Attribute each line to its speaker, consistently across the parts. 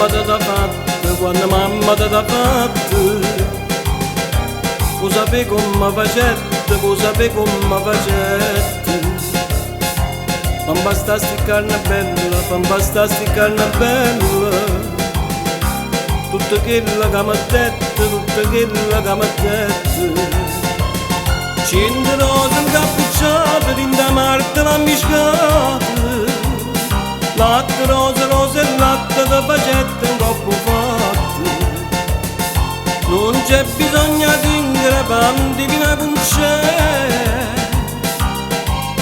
Speaker 1: mamma ti ha fatto, quando mamma ti ha fatto. Vuoi sapere come facette, vuoi sapere come facette. Non basta sti carne bella, non basta sti carne bella. Tutto quello che mi ha detto, tutto quello che mi ha detto. Cento rose incappucciate, tinta Marte l'ha mischiate. Latte, rose, rose e latte da facette un coppo fatto. Non c'è bisogno di ingrepanti fino con c'è.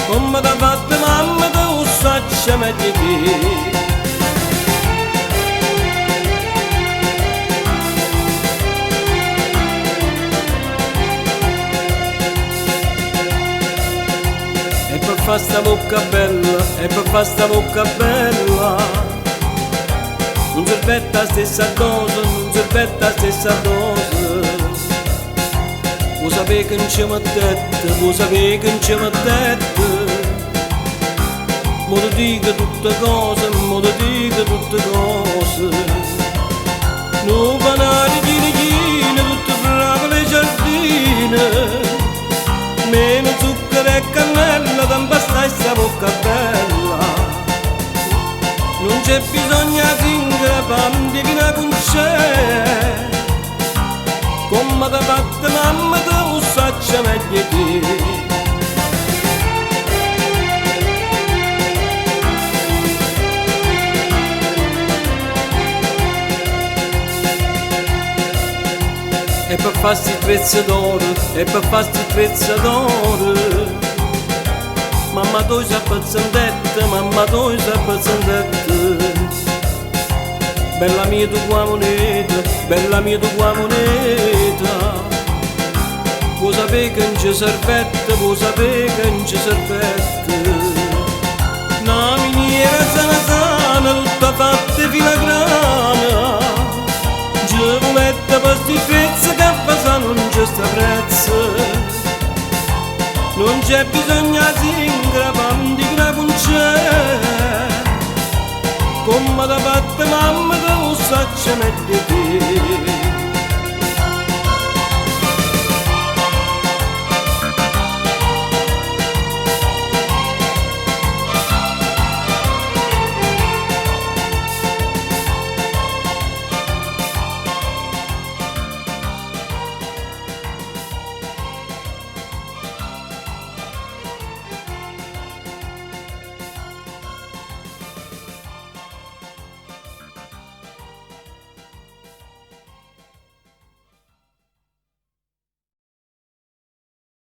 Speaker 1: Come t'ha fatto mamma te lo saccia meglio te. E per fare sta bocca bella, e per fare sta bocca bella, non serve la stessa cosa, non serve la stessa cosa. Vuoi sapere che non ci mi ha detto, vuoi sapere che non ci mi ha detto. Mo ti dico tutte cose, mo ti dico tutte cose. Non panare chine, tutte fragole giardine. Meno zucchero e cannella, tan basta sta bocca bella. Non c'è bisogno di ingrepanti fino con c'è. Come t'ha fatto mamma te lo saccia meglio te. E per farsi trezza d'oro, e per farsi trezza d'oro. Mamma tu sei pezzandetta, mamma tu sei pezzandetta. Bella mia tu qua moneta, bella mia tu qua moneta. Vuoi sapere che non ci servette, vuoi sapere che non ci servette. Una miniera sana sana, tutta fatta filigrana. Giovuletta per sti prezzi che fa non c'è sta prezzo. Non c'è bisogno di ingrepanti che non c'è. Come t'ha fatto mamma te lo saccia meglio te.